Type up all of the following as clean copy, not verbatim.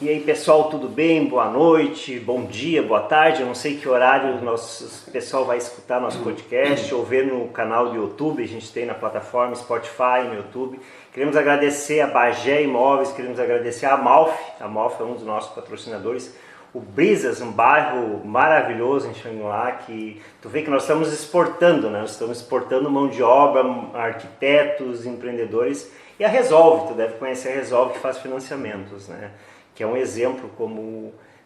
E aí pessoal, tudo bem? Boa noite, bom dia, boa tarde. Eu não sei que horário o pessoal vai escutar nosso podcast ou ver no canal do YouTube. A gente tem na plataforma Spotify, no YouTube. Queremos agradecer a Bagé Imóveis, queremos agradecer a Amalfi. A Amalfi é um dos nossos patrocinadores. O Brisas, um bairro maravilhoso em Xangri-Lá, que tu vê que nós estamos exportando, né? Nós estamos exportando mão de obra, arquitetos, empreendedores. E a Resolve, tu deve conhecer a Resolve, que faz financiamentos, né? Que é um exemplo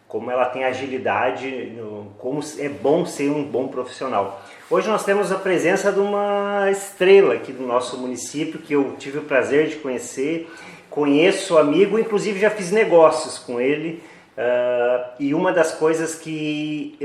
como ela tem agilidade, como é bom ser um bom profissional. Hoje nós temos a presença de uma estrela aqui do nosso município, que eu tive o prazer de conhecer, conheço o amigo, inclusive já fiz negócios com ele, e uma das coisas que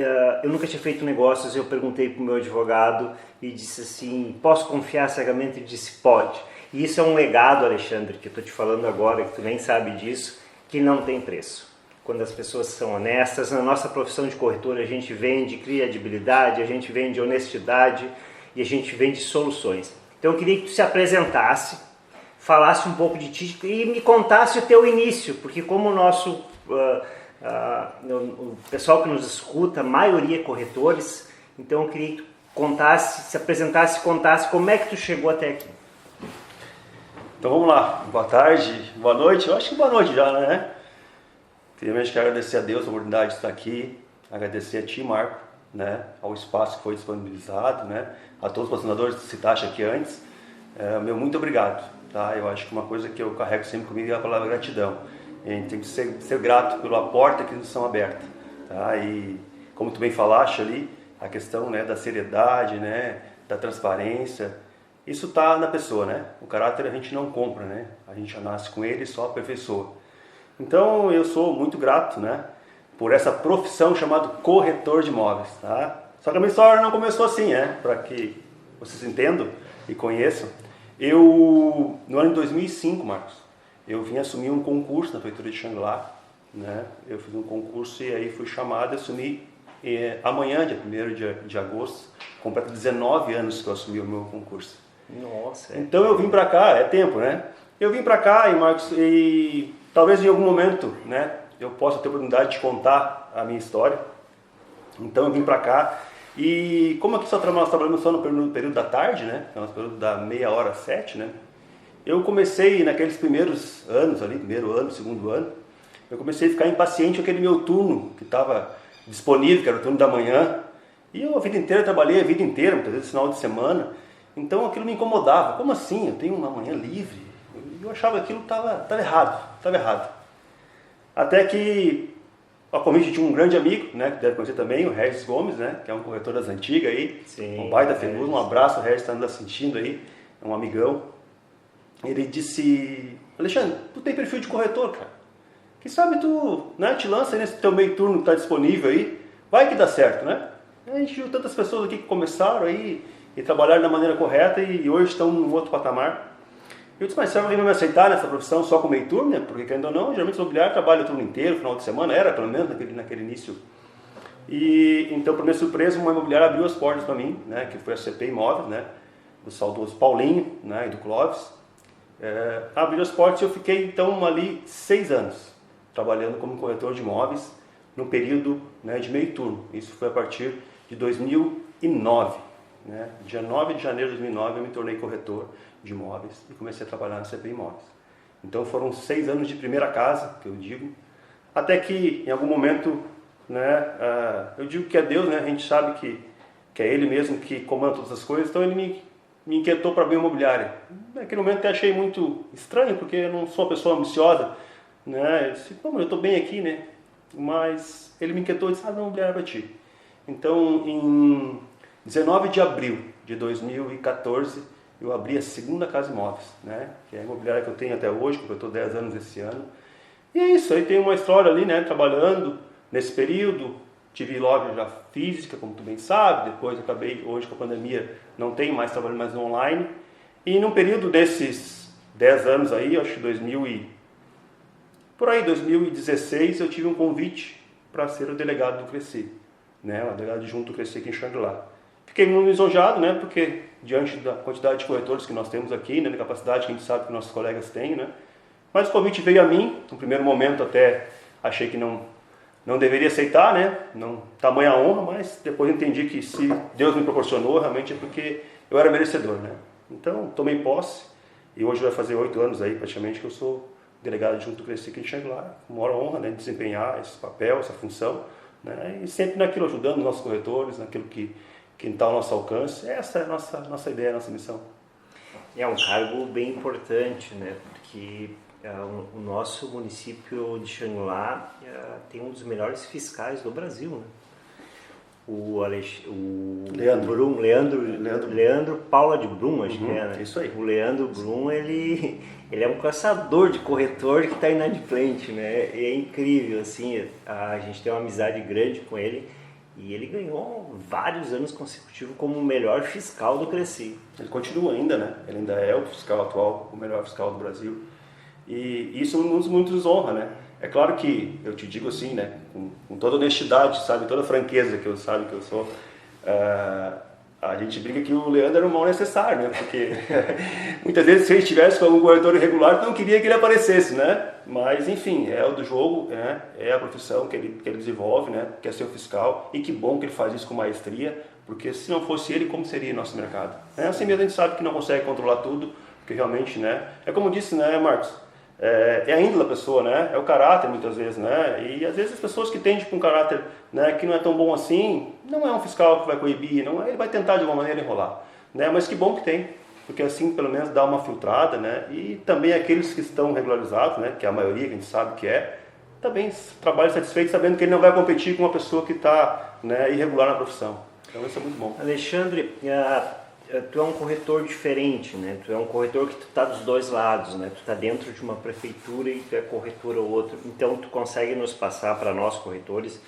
eu nunca tinha feito negócios, eu perguntei para o meu advogado e disse assim, posso confiar cegamente? Ele disse, pode. E isso é um legado, Alexandre, que eu estou te falando agora, que tu nem sabe disso, que não tem preço. Quando as pessoas são honestas, na nossa profissão de corretor a gente vende credibilidade, a gente vende honestidade e a gente vende soluções. Então eu queria que tu se apresentasse, falasse um pouco de ti e me contasse o teu início, porque como o nosso o pessoal que nos escuta, a maioria é corretores, então eu queria que tu contasse, se apresentasse e contasse como é que tu chegou até aqui. Então vamos lá, boa tarde, boa noite, eu acho que boa noite já, né? Primeiramente quero agradecer a Deus a oportunidade de estar aqui, agradecer a ti, Marco, né? Ao espaço que foi disponibilizado, né? A todos os patrocinadores que citaste aqui antes, meu muito obrigado, tá? Eu acho que uma coisa que eu carrego sempre comigo é a palavra gratidão. A gente tem que ser grato pela porta que nos são abertas, tá? E como tu bem falaste ali, a questão, né, da seriedade, né, da transparência, isso está na pessoa, né? O caráter a gente não compra, né? A gente já nasce com ele e só aperfeiçoa. Então eu sou muito grato, né? Por essa profissão chamada corretor de imóveis, tá? Só que a minha história não começou assim, né? Para que vocês entendam e conheçam. Eu, no ano de 2005, Marcos, eu vim assumir um concurso na Prefeitura de Xangri-Lá, né? Eu fiz um concurso e aí fui chamado a assumir amanhã, dia 1º de agosto, completa 19 anos que eu assumi o meu concurso. Nossa. Então eu vim pra cá, é tempo, né? Eu vim pra cá e Marcos, e talvez em algum momento, né, eu possa ter a oportunidade de contar a minha história. Então eu vim pra cá e como aqui nós trabalhamos só no período da tarde, né? No período da meia hora às 7, né? Eu comecei naqueles primeiros anos ali, primeiro ano, segundo ano, eu comecei a ficar impaciente com aquele meu turno que estava disponível, que era o turno da manhã. E eu a vida inteira trabalhei, a vida inteira, muitas vezes final de semana. Então aquilo me incomodava. Como assim? Eu tenho uma manhã livre? Eu achava que aquilo estava errado. Até que, a convite de um grande amigo, né, que deve conhecer também, o Regis Gomes, né, que é um corretor das antigas aí, sim, um baita fenoso, um abraço, o Regis está nos assistindo aí, é um amigão. Ele disse, Alexandre, tu tem perfil de corretor, cara. Quem sabe tu, né, te lança aí nesse teu meio turno que está disponível aí, vai que dá certo, né? A gente viu tantas pessoas aqui que começaram aí, e trabalharam da maneira correta e hoje estão em outro patamar. Eu disse, mas você vai me aceitar nessa profissão só com meio turno? Né? Porque ainda não, geralmente o imobiliário trabalha o turno inteiro, final de semana, era pelo menos naquele início. E então, para minha surpresa, uma imobiliária abriu as portas para mim, né, que foi a CP Imóveis, né, do saudoso Paulinho, né, e do Clóvis. Abriu as portas e eu fiquei então ali 6 anos, trabalhando como corretor de imóveis, no período, né, de meio turno. Isso foi a partir de 2009. Né? Dia 9 de janeiro de 2009 eu me tornei corretor de imóveis e comecei a trabalhar na CP Imóveis. Então foram 6 anos de primeira casa, que eu digo, até que em algum momento, né, eu digo que é Deus, né, a gente sabe que é Ele mesmo que comanda todas as coisas, então Ele me inquietou para abrir uma imobiliária. Naquele momento eu achei muito estranho, porque eu não sou uma pessoa ambiciosa, né? Eu disse, eu estou bem aqui, né? Mas Ele me inquietou e disse, não, imobiliária para ti. Então em 19 de abril de 2014, eu abri a segunda Casa Imóveis, né? Que é a imobiliária que eu tenho até hoje, completou 10 anos esse ano. E é isso, aí tem uma história ali, né? Trabalhando nesse período, tive loja já física, como tu bem sabe, depois acabei, hoje com a pandemia, não tenho mais, trabalho mais online. E num período desses 10 anos aí, acho que 2016, eu tive um convite para ser o delegado do Cresci, né? O delegado junto do Cresci aqui em Xangri-Lá. Fiquei muito lisonjeado, né? Porque diante da quantidade de corretores que nós temos aqui, né? Da capacidade que a gente sabe que nossos colegas têm, né? Mas o convite veio a mim, no primeiro momento até achei que não deveria aceitar, né? Não, tamanha honra, mas depois entendi que se Deus me proporcionou, realmente é porque eu era merecedor, né? Então, tomei posse e hoje vai fazer 8 anos aí, praticamente, que eu sou delegado junto do Cresci aqui de Xangri-Lá, com maior honra, né, de desempenhar esse papel, essa função, né? E sempre naquilo, ajudando os nossos corretores, naquilo que está ao nosso alcance. Essa é a nossa ideia, a nossa missão. É um cargo bem importante, né? Porque o nosso município de Xangri-Lá tem um dos melhores fiscais do Brasil, né? Leandro Paula de Brum, acho que é, né? Isso aí. O Leandro Brum, ele é um caçador de corretor que está inadimplente, né? E é incrível, assim, a gente tem uma amizade grande com ele e ele ganhou vários anos consecutivos como o melhor fiscal do Cresci. Ele continua ainda, né? Ele ainda é o fiscal atual, o melhor fiscal do Brasil. E isso nos honra, né? É claro que eu te digo assim, né? Com toda honestidade, sabe? Toda franqueza que eu sou. A gente brinca que o Leandro era um mal necessário, né? Porque muitas vezes se ele estivesse com algum corretor irregular, não queria que ele aparecesse, né? Mas enfim, é o do jogo, né? É a profissão que ele desenvolve, né? Que é ser o fiscal. E que bom que ele faz isso com maestria, porque se não fosse ele, como seria nosso mercado? Assim mesmo a gente sabe que não consegue controlar tudo, porque realmente, né? É como disse, né, Marcos? É a índole da pessoa, né? É o caráter muitas vezes, né? E às vezes as pessoas que têm tipo, um caráter, né, que não é tão bom assim, não é um fiscal que vai coibir, não é, ele vai tentar de alguma maneira enrolar, né? Mas que bom que tem, porque assim pelo menos dá uma filtrada, né? E também aqueles que estão regularizados, né, que é a maioria que a gente sabe que também trabalham satisfeitos sabendo que ele não vai competir com uma pessoa que está, né, irregular na profissão. Então isso é muito bom. Alexandre, tu é um corretor diferente, né? Tu é um corretor que tu tá dos dois lados, né? Tu tá dentro de uma prefeitura e tu é corretor ou outro. Então tu consegue nos passar para nós corretores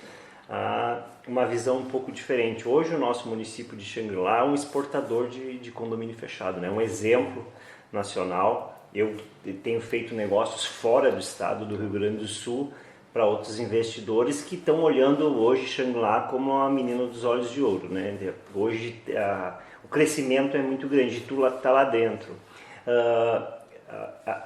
uma visão um pouco diferente. Hoje o nosso município de Xangri-Lá é um exportador de condomínio fechado, né? Um exemplo nacional. Eu tenho feito negócios fora do estado do Rio Grande do Sul para outros investidores que estão olhando hoje Xangri-Lá como a menina dos olhos de ouro, né? Hoje o crescimento é muito grande, tu está lá dentro.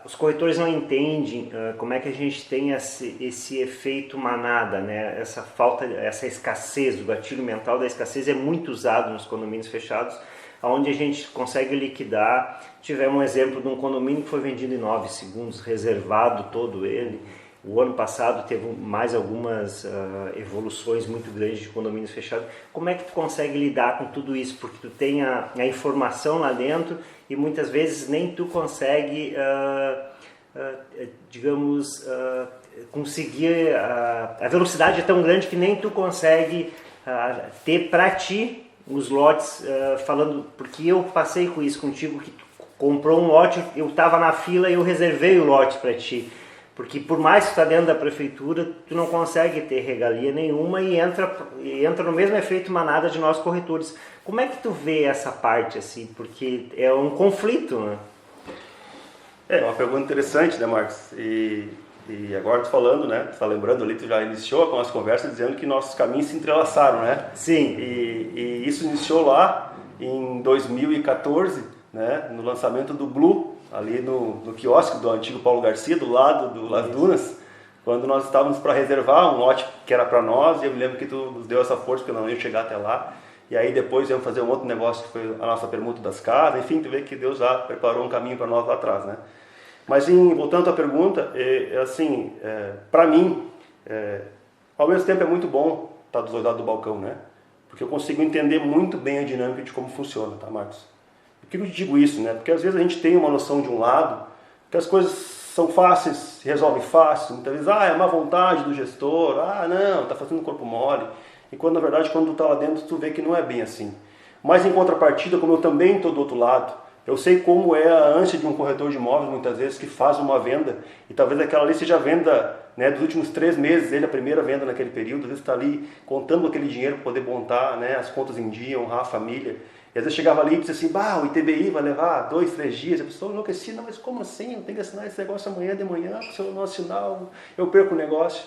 Os corretores não entendem como é que a gente tem esse efeito manada, né? Essa falta, essa escassez, o gatilho mental da escassez é muito usado nos condomínios fechados, onde a gente consegue liquidar. Tivemos um exemplo de um condomínio que foi vendido em 9 segundos, reservado todo ele. O ano passado teve mais algumas evoluções muito grandes de condomínios fechados. Como é que tu consegue lidar com tudo isso? Porque tu tem a informação lá dentro e muitas vezes nem tu consegue, conseguir... a velocidade é tão grande que nem tu consegue ter para ti os lotes, falando... Porque eu passei com isso contigo, que tu comprou um lote, eu estava na fila e eu reservei o lote para ti. Porque por mais que está dentro da prefeitura, tu não consegue ter regalia nenhuma e entra no mesmo efeito manada de nós corretores. Como é que tu vê essa parte assim? Porque é um conflito, né? É uma pergunta interessante, né, Marcos? E agora tu falando, né? Tu tá lembrando ali, tu já iniciou com as conversas dizendo que nossos caminhos se entrelaçaram, né? Sim. E isso iniciou lá em 2014, né? No lançamento do Blue, ali no quiosque do antigo Paulo Garcia, do lado do Las Dunas, quando nós estávamos para reservar um lote que era para nós, e eu me lembro que tu nos deu essa força, porque eu não ia chegar até lá, e aí depois íamos fazer um outro negócio, que foi a nossa permuta das casas, enfim, tu vê que Deus já preparou um caminho para nós lá atrás, né? Mas voltando à pergunta, para mim, ao mesmo tempo é muito bom estar dos dois lados do balcão, né? Porque eu consigo entender muito bem a dinâmica de como funciona, tá, Marcos? Por que eu te digo isso, né? Porque às vezes a gente tem uma noção de um lado, que as coisas são fáceis, se resolvem fácil, muitas vezes, é má vontade do gestor, não, tá fazendo corpo mole. E quando, na verdade, quando tu tá lá dentro, tu vê que não é bem assim. Mas em contrapartida, como eu também estou do outro lado, eu sei como é a ânsia de um corretor de imóveis, muitas vezes, que faz uma venda, e talvez aquela ali seja a venda, né, dos últimos 3 meses, ele a primeira venda naquele período, às vezes está ali contando aquele dinheiro para poder montar, né, as contas em dia, honrar a família. E às vezes chegava ali e disse assim, o ITBI vai levar 2, 3 dias, a pessoa enlouquecia, não, mas como assim? Eu tenho que assinar esse negócio amanhã de manhã, se eu não assinar, eu perco o negócio.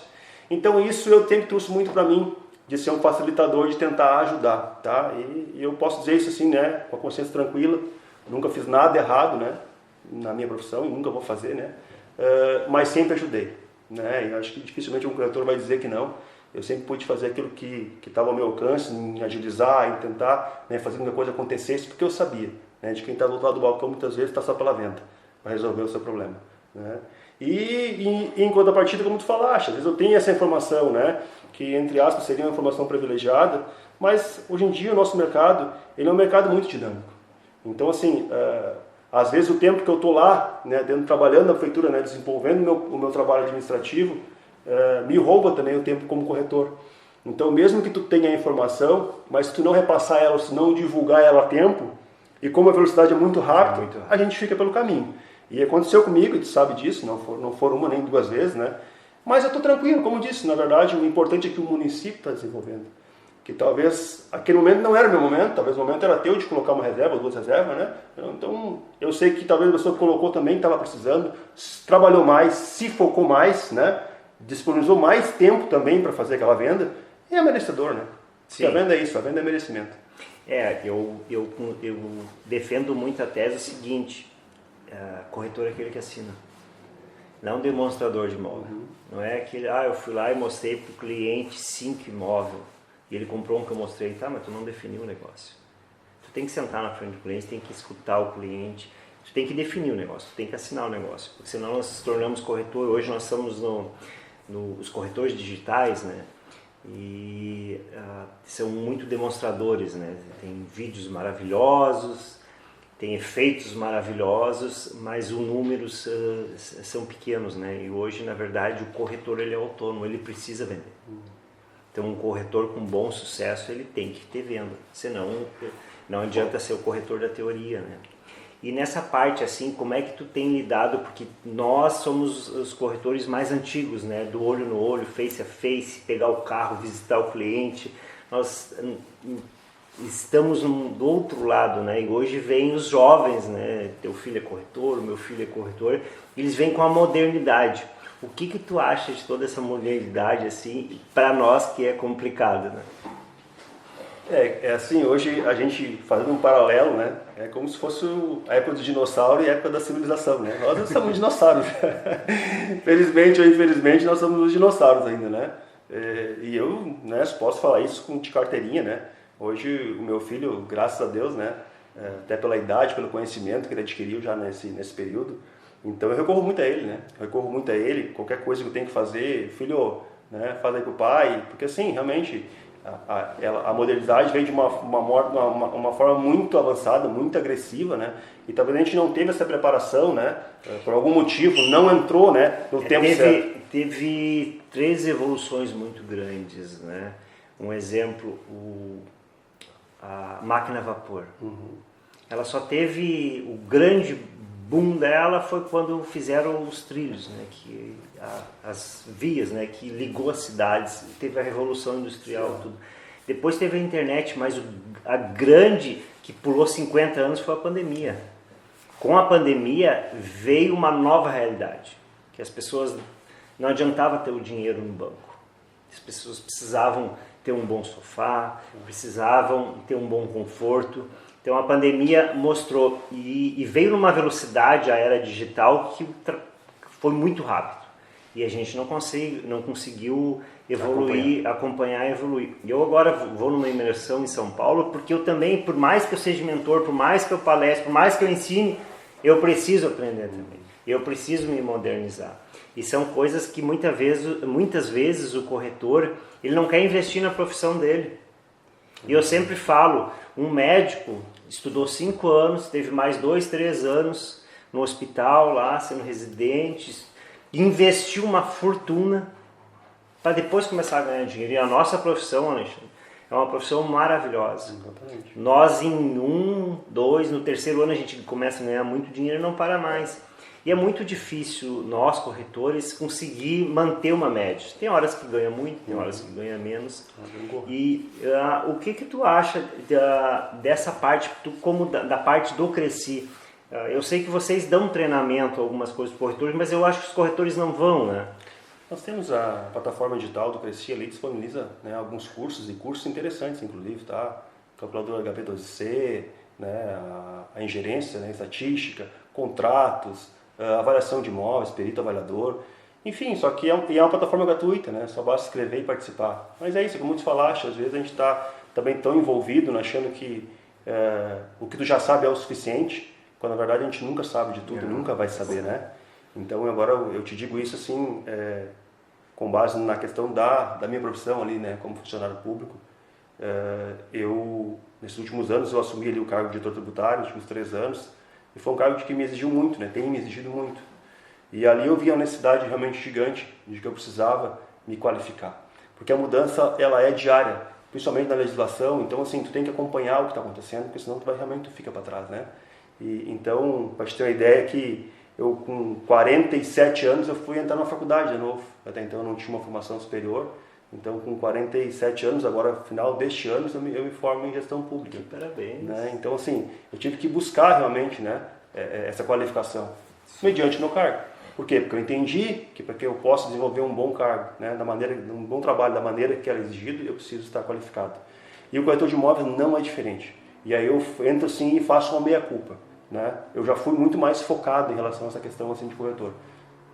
Então isso eu sempre trouxe muito para mim, de ser um facilitador, de tentar ajudar, tá? E eu posso dizer isso assim, né, com a consciência tranquila, nunca fiz nada errado, né, na minha profissão e nunca vou fazer, né, mas sempre ajudei. né? E acho que dificilmente um corretor vai dizer que não. Eu sempre pude fazer aquilo que estava ao meu alcance, em agilizar, em tentar, né, fazer com que a coisa acontecesse, porque eu sabia, né, de quem está do outro lado do balcão muitas vezes está só pela venda, para resolver o seu problema, né? E em contrapartida, como tu falaste, às vezes eu tenho essa informação, né, que entre aspas seria uma informação privilegiada, mas hoje em dia o nosso mercado, ele é um mercado muito dinâmico. Então, assim, às vezes o tempo que eu estou lá, né, trabalhando na prefeitura, né, desenvolvendo o meu trabalho administrativo, me rouba também o tempo como corretor. Então, mesmo que tu tenha a informação, mas se tu não repassar ela, se não divulgar ela a tempo, e como a velocidade é muito rápida, a gente fica pelo caminho. E aconteceu comigo, e tu sabe disso, não foram uma nem duas vezes, né? Mas eu estou tranquilo, como disse, na verdade, o importante é que o município está desenvolvendo. Que talvez aquele momento não era o meu momento, talvez o momento era teu de colocar uma reserva, ou 2 reservas, né? Então, eu sei que talvez a pessoa que colocou também estava precisando, trabalhou mais, se focou mais, né? Disponibilizou mais tempo também para fazer aquela venda, e é merecedor, né? Sim. Porque a venda é isso, a venda é merecimento. Eu defendo muito a tese seguinte, corretor é aquele que assina, não demonstrador de imóvel. Não é aquele, eu fui lá e mostrei para o cliente 5 imóveis, e ele comprou um que eu mostrei, tá, mas tu não definiu o negócio. Tu tem que sentar na frente do cliente, tem que escutar o cliente, tu tem que definir o negócio, tu tem que assinar o negócio, porque senão nós nos tornamos corretor. Hoje nós estamos nos corretores digitais, né? E são muito demonstradores, né? Tem vídeos maravilhosos, tem efeitos maravilhosos, mas os números são pequenos, né? E hoje, na verdade, o corretor ele é autônomo, ele precisa vender. Então, um corretor com bom sucesso, ele tem que ter venda, senão não adianta ser o corretor da teoria, né? E nessa parte, assim, como é que tu tem lidado? Porque nós somos os corretores mais antigos, né? Do olho no olho, face a face, pegar o carro, visitar o cliente. Nós estamos do outro lado, né? E hoje vêm os jovens, né? Teu filho é corretor, o meu filho é corretor. Eles vêm com a modernidade. O que tu acha de toda essa modernidade, assim, para nós que é complicado, né? É assim, hoje a gente fazendo um paralelo, né? É como se fosse a época do dinossauro e a época da civilização, né? Nós somos dinossauros. Felizmente ou infelizmente, nós somos os dinossauros ainda, né? E eu, né, posso falar isso de carteirinha, né? Hoje o meu filho, graças a Deus, né? Até pela idade, pelo conhecimento que ele adquiriu já nesse período. Então eu recorro muito a ele, né? Eu recorro muito a ele, qualquer coisa que eu tenho que fazer, filho, né? Faz aí pro pai, porque assim, realmente a modernidade vem de uma forma muito avançada, muito agressiva, né? E talvez a gente não teve essa preparação, né? Por algum motivo não entrou, né? No tempo certo. Teve 3 evoluções muito grandes, né? Um exemplo, a máquina a vapor. Ela só teve o grande boom dela foi quando fizeram os trilhos, né? As vias, né? Que ligou as cidades, teve a revolução industrial, tudo. Depois teve a internet, mas a grande que pulou 50 anos foi a pandemia. Com a pandemia veio uma nova realidade, que as pessoas não adiantava ter o dinheiro no banco. As pessoas precisavam ter um bom sofá, precisavam ter um bom conforto. Então a pandemia mostrou e veio numa velocidade a era digital que foi muito rápido. E a gente não conseguiu acompanhar e evoluir. E eu agora vou numa imersão em São Paulo, porque eu também, por mais que eu seja mentor, por mais que eu palestre, por mais que eu ensine, eu preciso aprender também. Eu preciso me modernizar. E são coisas que muitas vezes o corretor ele não quer investir na profissão dele. E eu sempre falo, um médico estudou 5 anos, teve mais 2, 3 anos no hospital lá, sendo residente, investiu uma fortuna para depois começar a ganhar dinheiro. E a nossa profissão, Alexandre, é uma profissão maravilhosa. Exatamente. Nós em 1, 2, no 3º ano a gente começa a ganhar muito dinheiro e não para mais. E é muito difícil nós, corretores, conseguir manter uma média. Tem horas que ganha muito, tem horas que ganha menos. E o que tu acha dessa parte, como da parte do Cresci? Eu sei que vocês dão treinamento a algumas coisas para os corretores, mas eu acho que os corretores não vão, né? Nós temos a plataforma digital do Cresci, ali disponibiliza, né, alguns cursos, e cursos interessantes, inclusive, tá? Calculadora HP2C, né, a ingerência, né, estatística, contratos, avaliação de imóveis, perito avaliador. Enfim, só que é uma plataforma gratuita, né? Só basta escrever e participar. Mas é isso, como tu falaste, às vezes a gente está também tão envolvido, né, achando que o que tu já sabe é o suficiente, quando na verdade a gente nunca sabe de tudo, nunca vai saber, né? Então agora eu te digo isso assim, com base na questão da minha profissão ali, né, como funcionário público. Nesses últimos anos eu assumi ali o cargo de diretor tributário, nos últimos 3 anos, e foi um cargo que me exigiu muito, né, tem me exigido muito. E ali eu vi a necessidade realmente gigante de que eu precisava me qualificar. Porque a mudança, ela é diária, principalmente na legislação. Então, assim, tu tem que acompanhar o que está acontecendo, porque senão tu fica para trás, né? Então, para te ter uma ideia que eu, com 47 anos, eu fui entrar na faculdade de novo. Até então eu não tinha uma formação superior. Então, com 47 anos, agora, no final deste ano, eu me formo em gestão pública. Parabéns. Né? Então, assim, eu tive que buscar realmente, né, essa qualificação, mediante meu cargo. Por quê? Porque eu entendi que para que eu possa desenvolver um bom cargo, né, um bom trabalho da maneira que era exigido, eu preciso estar qualificado. E o corretor de imóveis não é diferente. E aí eu entro assim e faço uma meia-culpa. Né? Eu já fui muito mais focado em relação a essa questão assim, de corretor.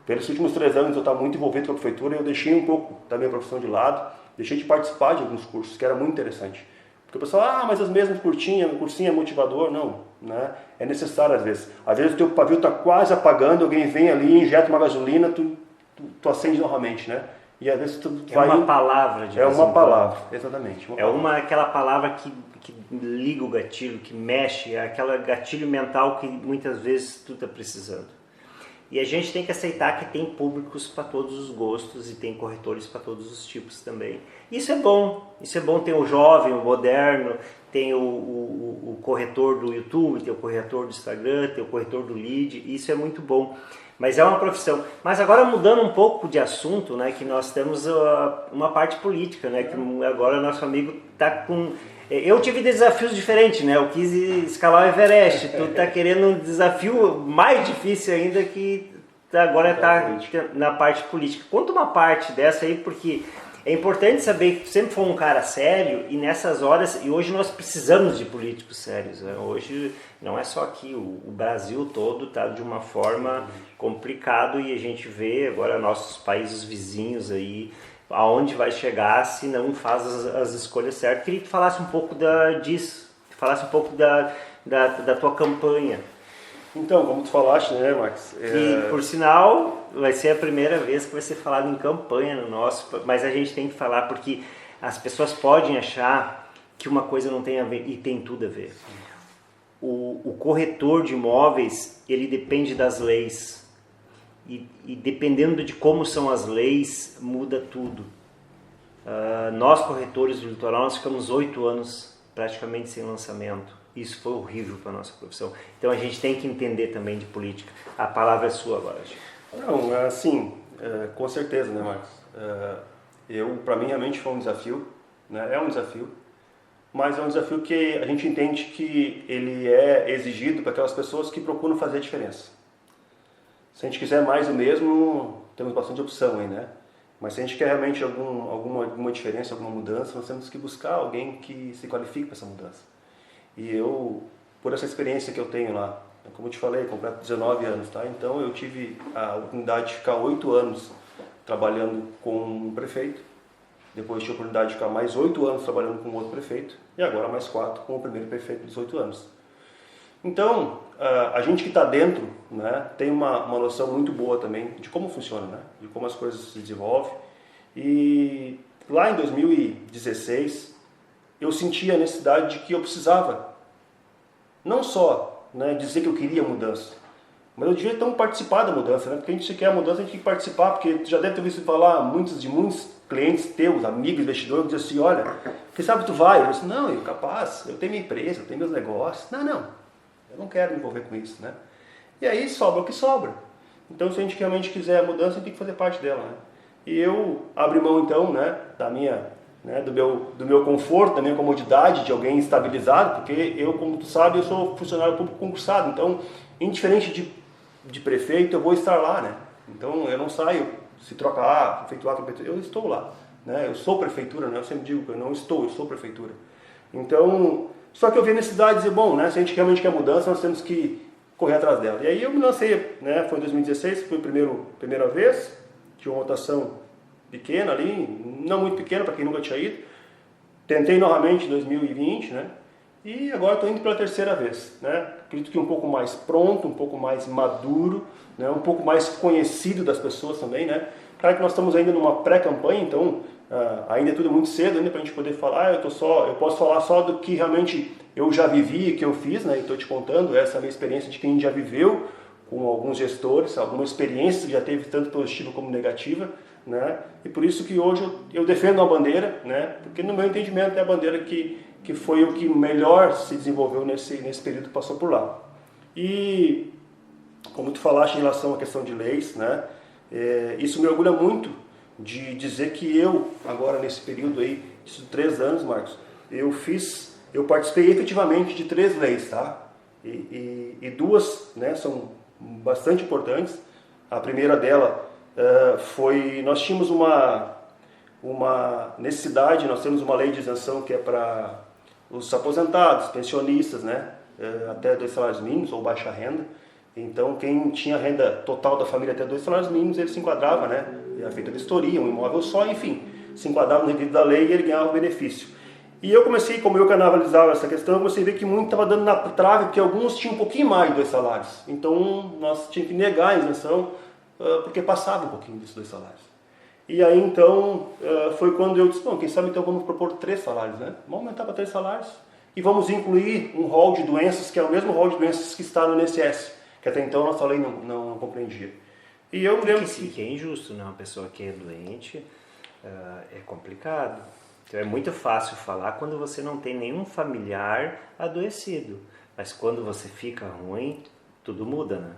Pelos últimos 3 anos eu estava muito envolvido com a prefeitura e eu deixei um pouco da minha profissão de lado, deixei de participar de alguns cursos, que era muito interessante. Porque o pessoal, mas as mesmas cursinho é motivador. Não, né? É necessário às vezes. Às vezes o teu pavio está quase apagando, alguém vem ali, injeta uma gasolina, tu acende novamente, né? E às vezes tu vai... É uma palavra de É uma palavra, exatamente. Aquela palavra que liga o gatilho, que mexe, é aquela gatilho mental que muitas vezes tu está precisando. E a gente tem que aceitar que tem públicos para todos os gostos e tem corretores para todos os tipos também. Isso é bom ter o jovem, o moderno, tem o corretor do YouTube, tem o corretor do Instagram, tem o corretor do Lead, isso é muito bom. Mas é uma profissão. Mas agora mudando um pouco de assunto, né, que nós temos uma parte política, né, que agora nosso amigo está com... Eu tive desafios diferentes, né? Eu quis escalar o Everest. Tu tá querendo um desafio mais difícil ainda, que agora está na parte política. Conta uma parte dessa aí, porque é importante saber que tu sempre foi um cara sério e nessas horas, e hoje nós precisamos de políticos sérios, né? Hoje não é só aqui, o Brasil todo está de uma forma complicado e a gente vê agora nossos países vizinhos aí, aonde vai chegar se não faz as escolhas certas. Queria que tu falasse um pouco disso, falasse um pouco da tua campanha. Então, como tu falaste, né, Max? Que, por sinal, vai ser a primeira vez que vai ser falado em campanha no nosso, mas a gente tem que falar porque as pessoas podem achar que uma coisa não tem a ver, e tem tudo a ver. O corretor de imóveis, ele depende das leis. E dependendo de como são as leis, muda tudo. Nós, corretores do litoral, nós ficamos 8 anos praticamente sem lançamento. Isso foi horrível para a nossa profissão. Então a gente tem que entender também de política. A palavra é sua agora, Chico. Não, assim, com certeza, né, Marcos? Para mim, realmente foi um desafio, né? É um desafio, mas é um desafio que a gente entende que ele é exigido para aquelas pessoas que procuram fazer a diferença. Se a gente quiser mais do mesmo, temos bastante opção aí, né? Mas se a gente quer realmente alguma diferença, alguma mudança, nós temos que buscar alguém que se qualifique para essa mudança. E eu, por essa experiência que eu tenho lá, como eu te falei, completo 19 anos, tá? Então eu tive a oportunidade de ficar 8 anos trabalhando com um prefeito, depois tive a oportunidade de ficar mais 8 anos trabalhando com outro prefeito, e agora mais 4 com o primeiro prefeito dos 8 anos. Então, a gente que está dentro, né, tem uma noção muito boa também de como funciona, né, de como as coisas se desenvolvem. E lá em 2016, eu senti a necessidade de que eu precisava, não só, né, dizer que eu queria mudança, mas eu devia então participar da mudança, né, porque a gente se quer a mudança, a gente tem que participar, porque tu já deve ter visto falar de muitos clientes teus, amigos, investidores, que dizem assim, olha, quem sabe tu vai? Eu disse, não, eu capaz, eu tenho minha empresa, eu tenho meus negócios. Não. Eu não quero me envolver com isso, né? E aí sobra o que sobra. Então, se a gente realmente quiser a mudança, a gente tem que fazer parte dela, né? E eu abri mão, então, né, do meu conforto, da minha comodidade de alguém estabilizado, porque eu, como tu sabe, eu sou funcionário público concursado. Então, indiferente de prefeito, eu vou estar lá, né? Então, eu não saio, se troca prefeito A, prefeito, eu estou lá, né? Eu sou prefeitura, né? Eu sempre digo que eu não estou, eu sou prefeitura. Então... Só que eu vi a necessidade de dizer, bom, né, se a gente realmente quer mudança, nós temos que correr atrás dela. E aí eu me lancei, né, foi em 2016, foi a primeira vez tinha uma rotação pequena ali, não muito pequena para quem nunca tinha ido. Tentei novamente em 2020, né? E agora estou indo pela terceira vez, né? Acredito que um pouco mais pronto, um pouco mais maduro, né? Um pouco mais conhecido das pessoas também, né? Claro que nós estamos ainda numa pré-campanha, então ainda é tudo muito cedo ainda para a gente poder falar. Eu posso falar só do que realmente eu já vivi, que eu fiz, né? E estou te contando essa é a minha experiência de quem já viveu com alguns gestores, alguma experiência que já teve tanto positiva como negativa, né? E por isso que hoje eu defendo a bandeira, né? Porque no meu entendimento é a bandeira que foi o que melhor se desenvolveu nesse período que passou por lá. E como tu falaste em relação à questão de leis, né? Isso me orgulha muito de dizer que eu, agora nesse período aí, de 3 anos, Marcos, eu participei efetivamente de 3 leis, tá? E 2, né, são bastante importantes. A primeira dela foi, nós tínhamos uma necessidade, nós temos uma lei de isenção que é para os aposentados, pensionistas, né, até 2 salários mínimos ou baixa renda. Então, quem tinha renda total da família até 2 salários mínimos, ele se enquadrava, né? Era feita a vistoria, um imóvel só, enfim, se enquadrava no requisito da lei e ele ganhava o benefício. E eu comecei, como eu canalizava essa questão, eu comecei a ver que muito estava dando na trave, porque alguns tinham um pouquinho mais de 2 salários. Então, nós tínhamos que negar a isenção, porque passava um pouquinho desses 2 salários. E aí, então, foi quando eu disse, bom, quem sabe então vamos propor 3 salários, né? Vamos aumentar para 3 salários e vamos incluir um rol de doenças, que é o mesmo rol de doenças que está no INSS, que até então a nossa lei não compreendia. E eu lembro que é injusto, né? Uma pessoa que é doente é complicado. Então é muito fácil falar quando você não tem nenhum familiar adoecido. Mas quando você fica ruim, tudo muda, né?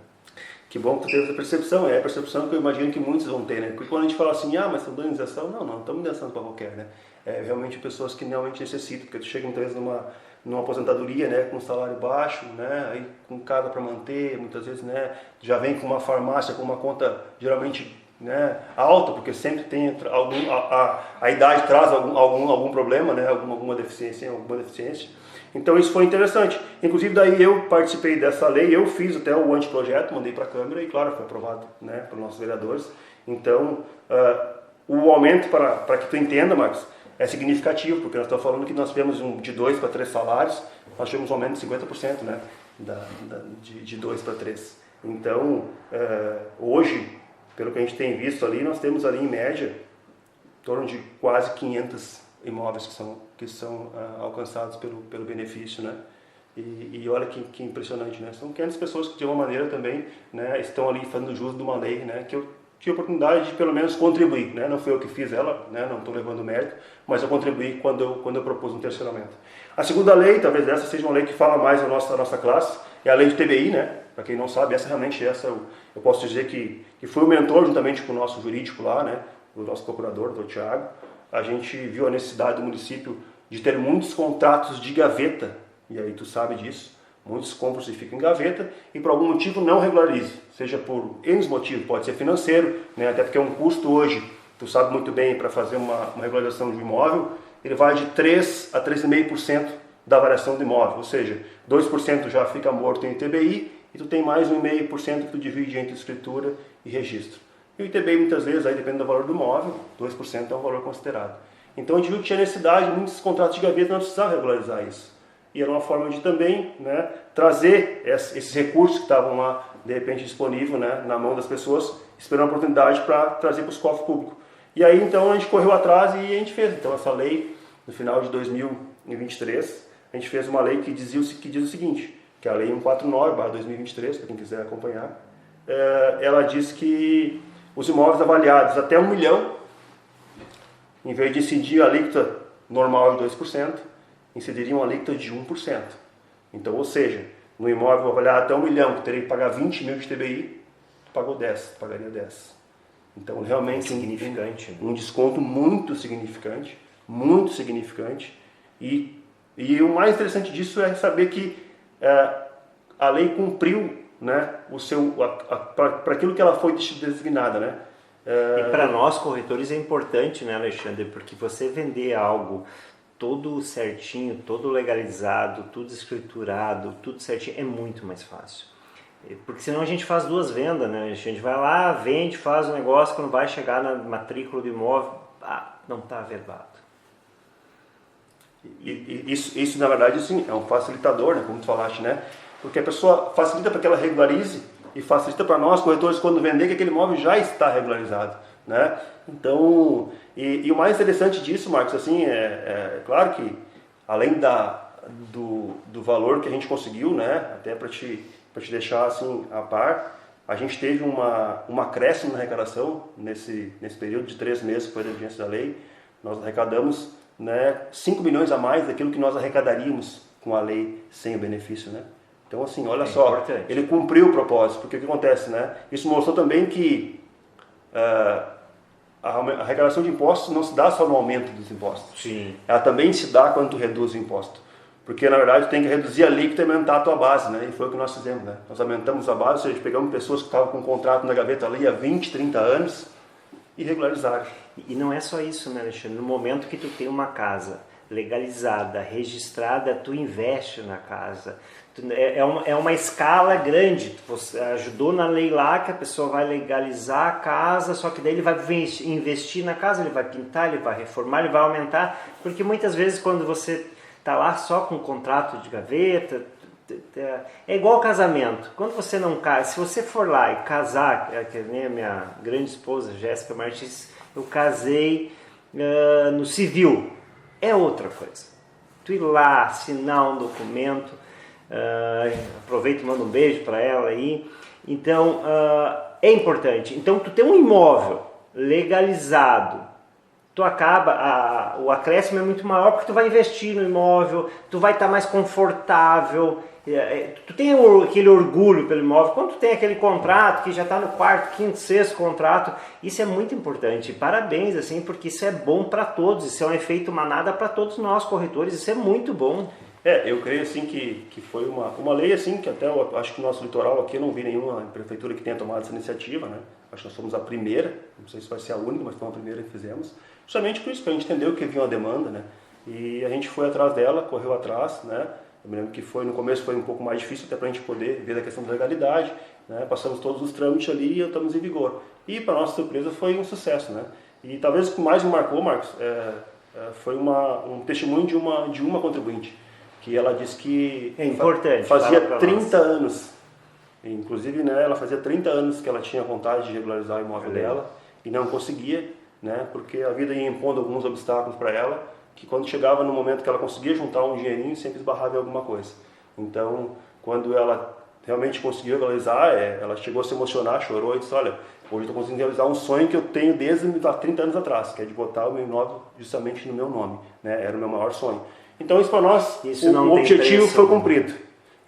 Que bom que tu teve essa percepção. É a percepção que eu imagino que muitos vão ter, né? Porque quando a gente fala assim, mas estão dando indenização, não estamos indenizando para qualquer, né? É realmente pessoas que realmente necessitam, porque tu chega muitas vezes numa aposentadoria, né, com um salário baixo, né, aí com casa para manter, muitas vezes, né, já vem com uma farmácia com uma conta geralmente, né, alta, porque sempre tem a idade traz algum problema, né, alguma deficiência. Então isso foi interessante. Inclusive daí eu participei dessa lei, eu fiz até o anteprojeto, mandei para a Câmara e claro, foi aprovado, né, pelos nossos vereadores. Então o aumento, para que tu entenda, Marcos, é significativo, porque nós estamos falando que nós tivemos de 2 para 3 salários, nós tivemos um aumento de 50%, né, de 2 para 3. Então, hoje, pelo que a gente tem visto ali, nós temos ali em média, em torno de quase 500 imóveis que são alcançados pelo benefício, né. E olha que impressionante, né, são 500 pessoas que de uma maneira também, né, estão ali fazendo jus de uma lei, né, que eu tive a oportunidade de pelo menos contribuir, né? Não fui eu que fiz ela, né? Não estou levando mérito, mas eu contribuí quando eu propus um terceiramento. A segunda lei, talvez essa seja uma lei que fala mais da nossa classe, é a lei de TBI, né? Para quem não sabe, eu posso dizer que foi o mentor juntamente com o nosso jurídico lá, né? O nosso procurador, o Dr. Thiago. A gente viu a necessidade do município de ter muitos contratos de gaveta, e aí tu sabe disso. Muitos compram e ficam em gaveta e por algum motivo não regularizam, seja por N motivos, pode ser financeiro, né? Até porque é um custo hoje, tu sabe muito bem, para fazer uma regularização de um imóvel, ele vai de 3 a 3,5% da variação do imóvel, ou seja, 2% já fica morto em ITBI e tu tem mais 1,5% que tu divide entre escritura e registro. E o ITBI muitas vezes, aí depende do valor do imóvel, 2% é um valor considerado. Então a gente viu que tinha necessidade, muitos contratos de gaveta não precisavam regularizar isso. E era uma forma de também, né, trazer esses recursos que estavam lá, de repente, disponíveis, né, na mão das pessoas, esperando a oportunidade para trazer para os cofres públicos. E aí, então, a gente correu atrás e a gente fez. Então, essa lei, no final de 2023, a gente fez uma lei que diz o seguinte, que é a Lei 149/2023, para quem quiser acompanhar, ela diz que os imóveis avaliados até 1 milhão, em vez de incidir a alíquota normal de 2%, incidiriam uma alíquota de 1%. Então, ou seja, no imóvel avaliado até 1 milhão, que teria que pagar 20 mil de TBI, pagou 10, pagaria 10. Então, realmente significante. Um desconto muito significante, e o mais interessante disso é saber que a lei cumpriu, né, para aquilo que ela foi designada, né? E para nós corretores é importante, né, Alexandre, porque você vender algo todo certinho, todo legalizado, tudo escriturado, tudo certinho, é muito mais fácil. Porque senão a gente faz duas vendas, né? A gente vai lá, vende, faz o negócio, quando vai chegar na matrícula do imóvel, não está averbado. E isso, na verdade, sim, é um facilitador, né? Como tu falaste, né? Porque a pessoa facilita para que ela regularize e facilita para nós, corretores, quando vender, que aquele imóvel já está regularizado, né? Então, e o mais interessante disso, Marcos, assim, é claro que, além do valor que a gente conseguiu, né? Até para te deixar assim a par, a gente teve um acréscimo na arrecadação nesse período de 3 meses que foi da vigência da lei. Nós arrecadamos, né, 5 milhões a mais daquilo que nós arrecadaríamos com a lei sem o benefício, né? Então, assim, olha só, importante. Ele cumpriu o propósito, porque o que acontece, né? Isso mostrou também que a arrecadação de impostos não se dá só no aumento dos impostos. Sim. Ela também se dá quando tu reduz o imposto. Porque, na verdade, tem que reduzir a alíquota e aumentar a tua base, né? E foi o que nós fizemos, né? Nós aumentamos a base, ou seja, pegamos pessoas que estavam com um contrato na gaveta ali há 20, 30 anos e regularizaram. E não é só isso, né, Alexandre? No momento que tu tem uma casa legalizada, registrada, tu investe na casa. É uma escala grande. Você ajudou na lei lá que a pessoa vai legalizar a casa, só que daí ele vai investir na casa, ele vai pintar, ele vai reformar, ele vai aumentar. Porque muitas vezes quando você está lá só com um contrato de gaveta, é igual casamento. Quando você não casa, se você for lá e casar, que nem a minha grande esposa, Jéssica Martins, eu casei no civil, é outra coisa. Tu ir lá, assinar um documento, aproveito e mando um beijo para ela aí. Então, é importante. Então, tu tem um imóvel legalizado, tu acaba, o acréscimo é muito maior porque tu vai investir no imóvel, tu vai estar mais confortável, tu tem aquele orgulho pelo imóvel. Quando tu tem aquele contrato que já está no 4º, 5º, 6º contrato, isso é muito importante. Parabéns, assim, porque isso é bom para todos, isso é um efeito manada para todos nós corretores, isso é muito bom. Eu creio assim que foi uma lei assim, que até eu acho que o nosso litoral aqui, eu não vi nenhuma prefeitura que tenha tomado essa iniciativa, né? Acho que nós somos a primeira, não sei se vai ser a única, mas foi a primeira que fizemos. Justamente por isso que a gente entendeu que havia uma demanda, né? E a gente foi atrás dela, correu atrás, né? Eu me lembro que no começo foi um pouco mais difícil até para a gente poder ver a questão da legalidade, né? Passamos todos os trâmites ali e estamos em vigor. E para nossa surpresa foi um sucesso, né? E talvez o que mais me marcou, Marcos, foi um testemunho de uma contribuinte, que ela disse que fazia 30 anos, inclusive, né, ela fazia 30 anos que ela tinha vontade de regularizar o imóvel dela e não conseguia, né, porque a vida ia impondo alguns obstáculos para ela, que quando chegava no momento que ela conseguia juntar um dinheirinho, sempre esbarrava em alguma coisa. Então, quando ela realmente conseguiu regularizar, ela chegou a se emocionar, chorou e disse: olha, hoje eu estou conseguindo realizar um sonho que eu tenho desde 30 anos atrás, que é de botar o meu imóvel justamente no meu nome, né, era o meu maior sonho. Então isso para nós, o objetivo foi cumprido.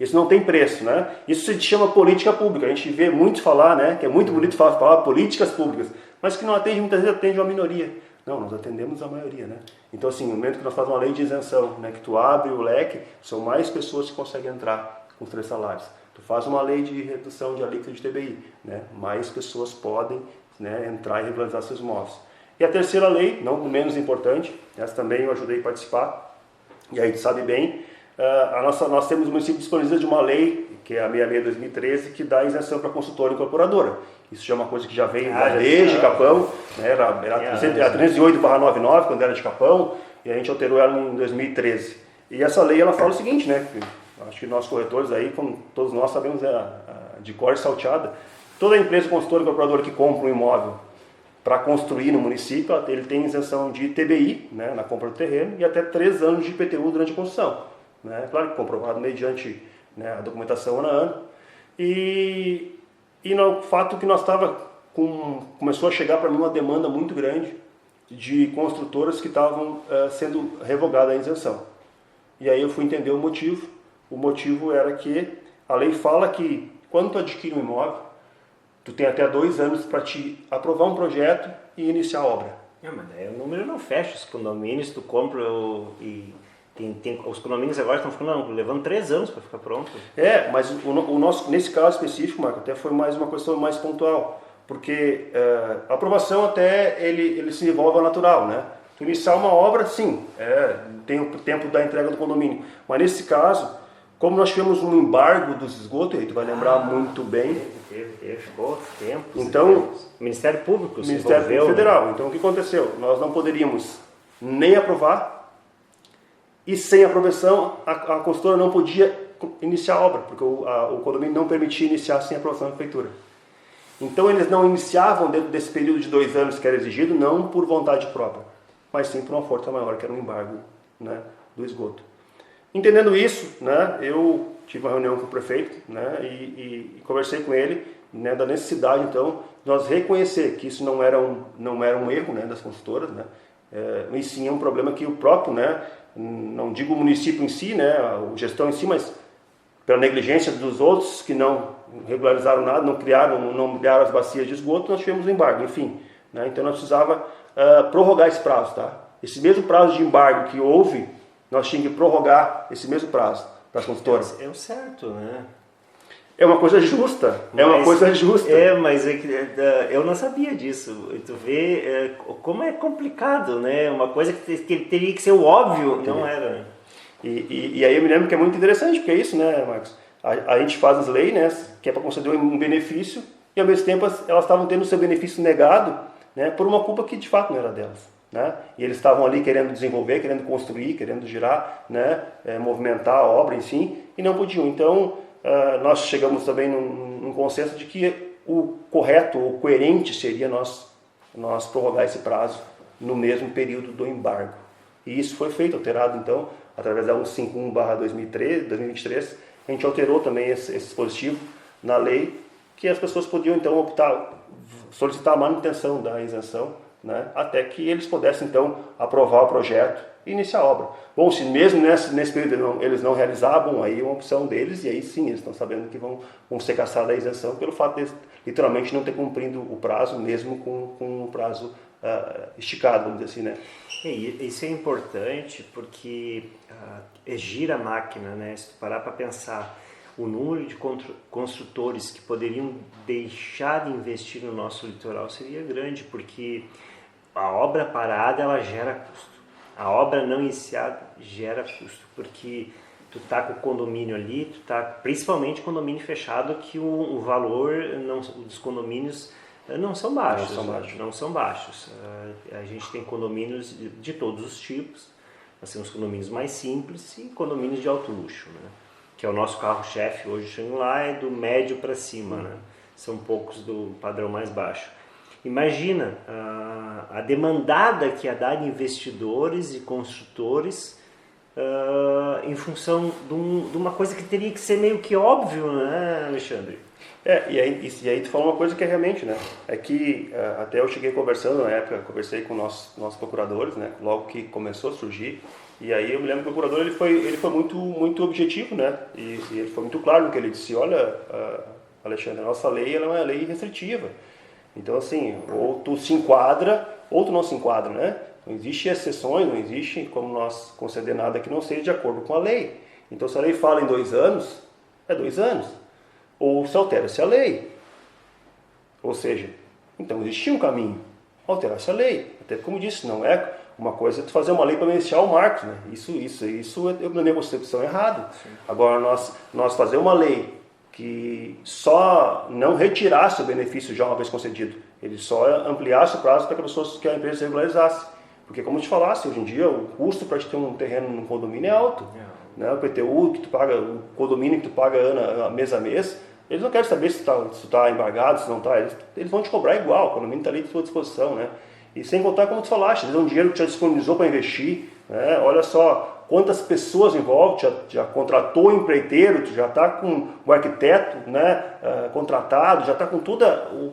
Isso não tem preço, né? Isso se chama política pública. A gente vê muito falar, né? Que é muito bonito falar políticas públicas, mas que não atende, muitas vezes atende uma minoria. Não, nós atendemos a maioria, né? Então assim, no momento que nós fazemos uma lei de isenção, né? Que tu abre o leque, são mais pessoas que conseguem entrar com os 3 salários. Tu faz uma lei de redução de alíquota de TBI, né? Mais pessoas podem, né, entrar e regularizar seus imóveis. E a terceira lei, não menos importante, essa também eu ajudei a participar. E aí tu sabe bem, nós temos no município disponibilizado de uma lei, que é a 66/2013, que dá isenção para consultora incorporadora. Isso já é uma coisa que já veio desde Capão, né? Era 308/99 quando era de Capão, e a gente alterou ela em 2013. E essa lei ela fala o seguinte, né? Acho que nós corretores aí, como todos nós sabemos, de cor e salteada, toda empresa consultora incorporadora que compra um imóvel para construir no município, ele tem isenção de TBI, né, na compra do terreno, e até 3 anos de IPTU durante a construção, né? Claro que comprovado mediante, né, a documentação ano. E no fato que começou a chegar para mim uma demanda muito grande de construtoras que estavam sendo revogada a isenção. E aí eu fui entender o motivo. O motivo era que a lei fala que quando tu adquire um imóvel, tu tem até 2 anos para te aprovar um projeto e iniciar a obra. Mas daí o número não fecha. Os condomínios, tu compra e os condomínios agora estão ficando levando 3 anos para ficar pronto. Mas o nosso, nesse caso específico, Marco, até foi mais uma questão mais pontual, porque a aprovação até ele se envolve ao natural, né? Tu iniciar uma obra, sim, tem o tempo da entrega do condomínio, mas nesse caso como nós tivemos um embargo dos esgotos, aí tu vai lembrar muito bem. Ficou tempo. Então, o Ministério Público se Ministério envolveu, Público Federal. Então, o que aconteceu? Nós não poderíamos nem aprovar e sem aprovação a consultora não podia iniciar a obra, porque o condomínio não permitia iniciar sem aprovação da prefeitura. Então, eles não iniciavam dentro desse período de 2 anos que era exigido, não por vontade própria, mas sim por uma força maior, que era um embargo, né, do esgoto. Entendendo isso, né, eu tive uma reunião com o prefeito, né, e conversei com ele, né, da necessidade, então, de nós reconhecer que isso não era um erro, né, das consultoras, né, e sim é um problema que o próprio, né, não digo o município em si, né, a gestão em si, mas pela negligência dos outros que não regularizaram nada, não criaram as bacias de esgoto, nós tivemos um embargo, enfim, né, então nós precisava prorrogar esse prazo, tá? Esse mesmo prazo de embargo que houve, nós tínhamos que prorrogar esse mesmo prazo para as consultoras. É o certo, né? É uma coisa justa, mas eu não sabia disso. Tu vê como é complicado, né? Uma coisa que teria que ser o óbvio, não era, né? E aí eu me lembro que é muito interessante, porque é isso, né, Marcos? A gente faz as leis, né, que é para conceder um benefício, e ao mesmo tempo elas estavam tendo o seu benefício negado, né, por uma culpa que de fato não era delas. Né? E eles estavam ali querendo desenvolver, querendo construir, querendo girar, né, movimentar a obra em si, e não podiam. Então, nós chegamos também num consenso de que o correto, o coerente seria nós prorrogar esse prazo no mesmo período do embargo. E isso foi feito, alterado então, através da 151/2023, a gente alterou também esse dispositivo na lei, que as pessoas podiam então optar, solicitar a manutenção da isenção, né, até que eles pudessem então aprovar o projeto e iniciar a obra. Bom, se mesmo nesse período eles não realizavam, aí é uma opção deles, e aí sim, eles estão sabendo que vão ser caçados da isenção pelo fato de literalmente não ter cumprido o prazo, mesmo com o prazo esticado, vamos dizer assim, né? Isso é importante porque gira a máquina, né? Se tu parar para pensar, o número de construtores que poderiam deixar de investir no nosso litoral seria grande, porque a obra parada ela gera custo. A obra não iniciada gera custo, porque tu tá com o condomínio ali, tu tá principalmente condomínio fechado, que o valor dos condomínios não são baixos. Não são baixos. A gente tem condomínios de todos os tipos. Nós temos condomínios mais simples e condomínios de alto luxo, né? Que é o nosso carro-chefe hoje, Xangri-Lá, é do médio para cima, né? São poucos do padrão mais baixo. Imagina a demandada que ia dar de investidores e construtores em função de uma coisa que teria que ser meio que óbvio, né, Alexandre? E aí tu falou uma coisa que é realmente, né? É que até eu cheguei conversando na época, conversei com nossos procuradores, né? Logo que começou a surgir. E aí eu me lembro que o procurador ele foi muito objetivo, né? E ele foi muito claro no que ele disse. Olha, Alexandre, a nossa lei ela é uma lei restritiva. Então assim, ou tu se enquadra ou tu não se enquadra, né? Não existe exceções, não existe como nós conceder nada que não seja de acordo com a lei. Então se a lei fala em 2 anos, é 2 anos. Ou se altera-se a lei. Ou seja, então existia um caminho, alterar-se a lei. Até como disse, não é uma coisa tu fazer uma lei para beneficiar o Marcos, né? Isso na minha concepção é errado. Sim. Agora nós fazer uma lei que só não retirasse o benefício já uma vez concedido, ele só ampliasse o prazo para que a empresa se regularizasse. Porque como eu te falasse, hoje em dia o custo para te ter um terreno num condomínio é alto. Né? O PTU que tu paga, o condomínio que tu paga mês a mês, eles não querem saber se tu tá embargado, se não está. Eles vão te cobrar igual, o condomínio está ali à tua disposição, né? E sem contar, como tu falaste, eles dão dinheiro que já disponibilizou para investir, né? Olha só quantas pessoas envolvem, já contratou o empreiteiro, tu já está com o arquiteto, né, contratado, já está com tudo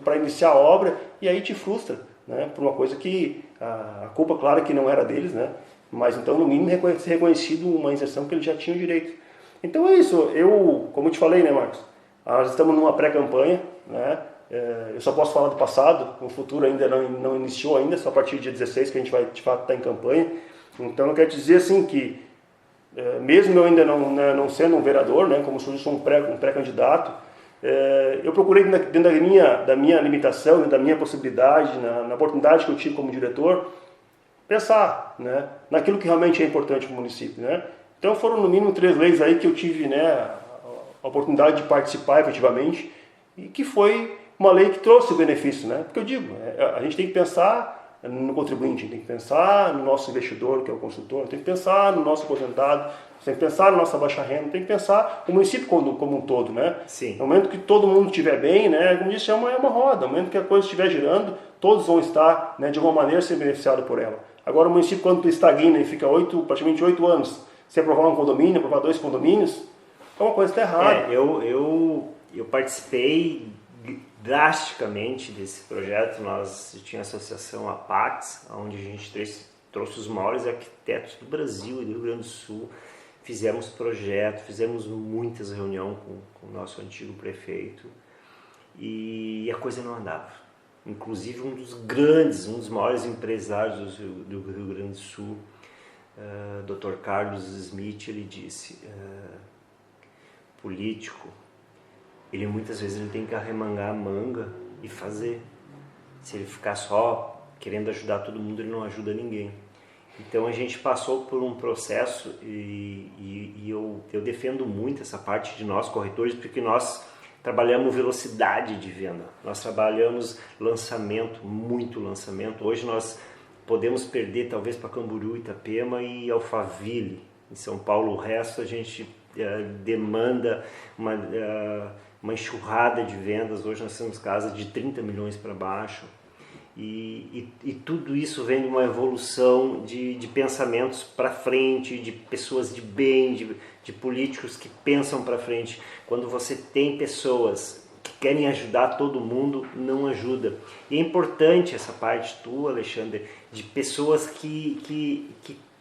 para iniciar a obra, e aí te frustra, né, por uma coisa que a culpa, claro, que não era deles, né? Mas então, no mínimo, ser reconhecido uma inserção que eles já tinham direito. Então é isso, como eu te falei, né, Marcos? Nós estamos numa pré-campanha, né? Eu só posso falar do passado, o futuro ainda não iniciou ainda, só a partir do dia 16 que a gente vai de fato estar em campanha. Então eu quero te dizer assim que, mesmo eu ainda não sendo um vereador, né, como se sou um pré-candidato, eu procurei dentro da minha limitação, da minha possibilidade, na oportunidade que eu tive como diretor, pensar, né, naquilo que realmente é importante para o município, né? Então foram no mínimo 3 leis aí que eu tive, né, a oportunidade de participar efetivamente, e que foi uma lei que trouxe o benefício, né? Porque eu digo, a gente tem que pensar no contribuinte, tem que pensar no nosso investidor, que é o consultor, tem que pensar no nosso aposentado, tem que pensar na nossa baixa renda, tem que pensar o município como um todo, né? Sim. No momento que todo mundo estiver bem, né, como disse, é uma roda. No momento que a coisa estiver girando, todos vão estar, né, de alguma maneira, ser beneficiados por ela. Agora, o município, quando estagna e fica praticamente 8 anos, se aprovar um condomínio, aprovar 2 condomínios, é uma coisa que está errada. Eu participei drasticamente desse projeto. Nós tinha a associação Apax, onde a gente trouxe os maiores arquitetos do Brasil e do Rio Grande do Sul. Fizemos projeto, fizemos muitas reuniões com o nosso antigo prefeito e a coisa não andava. Inclusive um dos maiores empresários do Rio Grande do Sul, Dr. Carlos Smith, ele disse, político, ele muitas vezes ele tem que arremangar a manga e fazer. Se ele ficar só querendo ajudar todo mundo, ele não ajuda ninguém. Então a gente passou por um processo e eu defendo muito essa parte de nós corretores, porque nós trabalhamos velocidade de venda, nós trabalhamos lançamento, muito lançamento. Hoje nós podemos perder talvez para Camboriú, Itapema e Alphaville. Em São Paulo o resto a gente demanda uma enxurrada de vendas. Hoje nós temos casas de 30 milhões para baixo. E tudo isso vem de uma evolução de pensamentos para frente, de pessoas de bem, de políticos que pensam para frente. Quando você tem pessoas que querem ajudar todo mundo, não ajuda. E é importante essa parte tua, Alexandre, de pessoas que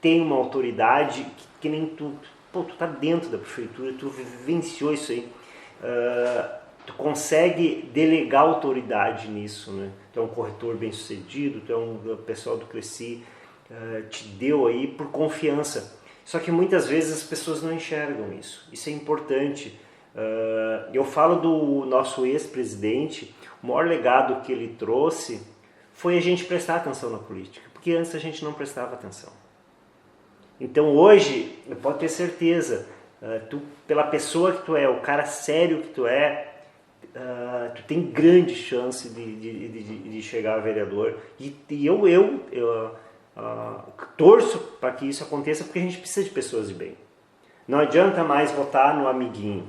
têm uma autoridade que nem tu. Pô, tu tá dentro da prefeitura, tu vivenciou isso aí. Tu consegue delegar autoridade nisso, né? Tu é um corretor bem sucedido, o pessoal do Cresci te deu aí por confiança. Só que muitas vezes as pessoas não enxergam isso. Isso é importante. Eu falo do nosso ex-presidente, o maior legado que ele trouxe foi a gente prestar atenção na política, porque antes a gente não prestava atenção. Então hoje, eu posso ter certeza, tu, pela pessoa que tu é, o cara sério que tu é, tu tem grande chance de chegar a vereador. E eu torço para que isso aconteça, porque a gente precisa de pessoas de bem. Não adianta mais votar no amiguinho.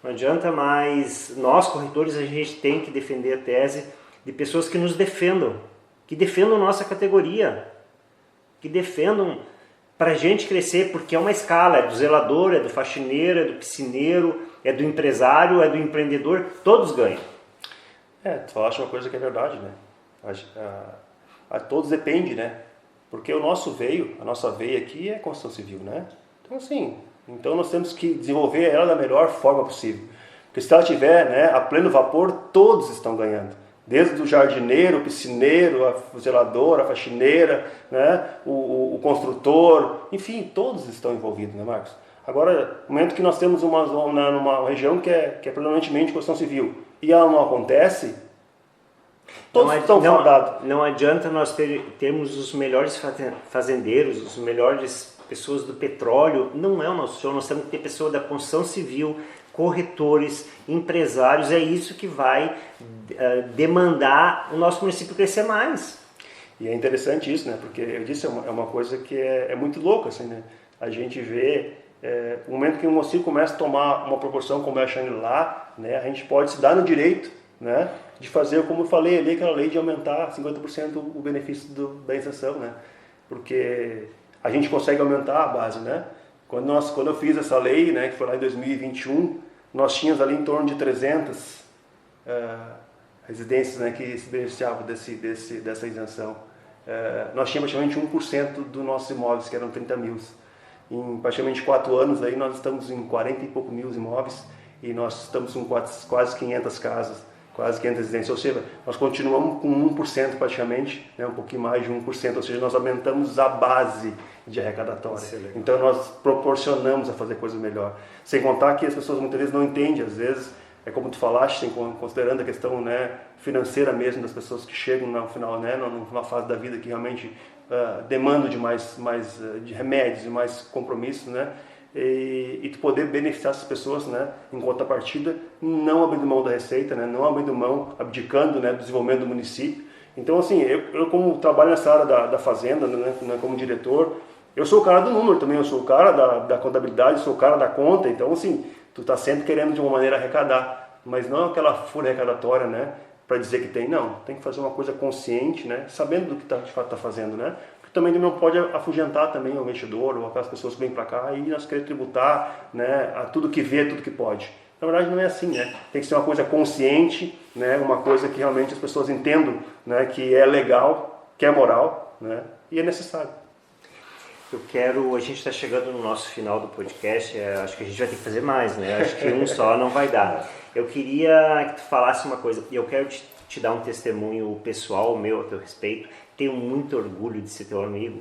Não adianta mais... Nós, corretores, a gente tem que defender a tese de pessoas que nos defendam. Que defendam nossa categoria. Que defendam para a gente crescer, porque é uma escala. É do zelador, é do faxineiro, é do piscineiro, é do empresário, é do empreendedor. Todos ganham. Tu falaste uma coisa que é verdade, né? A todos depende, né? Porque a nossa veia aqui é construção civil, né? Então, assim... Então nós temos que desenvolver ela da melhor forma possível. Porque se ela estiver, né, a pleno vapor, todos estão ganhando. Desde o jardineiro, o piscineiro, o zelador, a faxineira, né, o construtor, enfim, todos estão envolvidos, né, Marcos? Agora, no momento que nós temos numa região que é predominantemente construção civil e ela não acontece, todos estão fadados. Não adianta nós termos os melhores fazendeiros, os melhores pessoas do petróleo, não é o nosso show. Nós temos que ter pessoas da construção civil, corretores, empresários. É isso que vai demandar o nosso município crescer mais. E é interessante isso, né? Porque eu disse, é uma coisa que é muito louca, assim, né? A gente vê o momento que o município começa a tomar uma proporção como é a Shangri-La, né? A gente pode se dar no direito, né, de fazer, como eu falei ali, aquela lei de aumentar 50% o benefício da isenção, né? Porque a gente consegue aumentar a base, né? Quando eu fiz essa lei, né, que foi lá em 2021, nós tínhamos ali em torno de 300 residências, né, que se beneficiavam dessa isenção. Nós tínhamos praticamente 1% dos nossos imóveis, que eram 30 mil. Em praticamente 4 anos, aí, nós estamos em 40 e pouco mil imóveis e nós estamos com quase 500 casas, quase 500 residências, ou seja, nós continuamos com 1% praticamente, né, um pouquinho mais de 1%, ou seja, nós aumentamos a base de arrecadatória. Então nós proporcionamos a fazer coisas melhor. Sem contar que as pessoas muitas vezes não entendem, às vezes, é como tu falaste, considerando a questão, né, financeira mesmo das pessoas que chegam no final, né, numa fase da vida que realmente demandam de mais de remédios e mais compromissos, né, e tu poder beneficiar essas pessoas, né, em contrapartida, não abrindo mão da receita, né, não abrindo mão, abdicando, né, do desenvolvimento do município. Então, assim, eu como trabalho nessa área da fazenda, né, como diretor, eu sou o cara do número também, eu sou o cara da contabilidade, sou o cara da conta, então, assim, tu tá sempre querendo de uma maneira arrecadar, mas não aquela fúria arrecadatória, né, para dizer que tem, não, tem que fazer uma coisa consciente, né, sabendo do que de fato tá fazendo, né, porque também não pode afugentar também o investidor ou aquelas pessoas que vêm para cá e nós queremos tributar, né, a tudo que vê, tudo que pode. Na verdade não é assim, né? Tem que ser uma coisa consciente, né? Uma coisa que realmente as pessoas entendam, né? Que é legal, que é moral, né? E é necessário. A gente está chegando no nosso final do podcast, acho que a gente vai ter que fazer mais, né? Acho que um só não vai dar. Eu queria que tu falasse uma coisa, e eu quero te dar um testemunho pessoal meu a teu respeito. Tenho muito orgulho de ser teu amigo.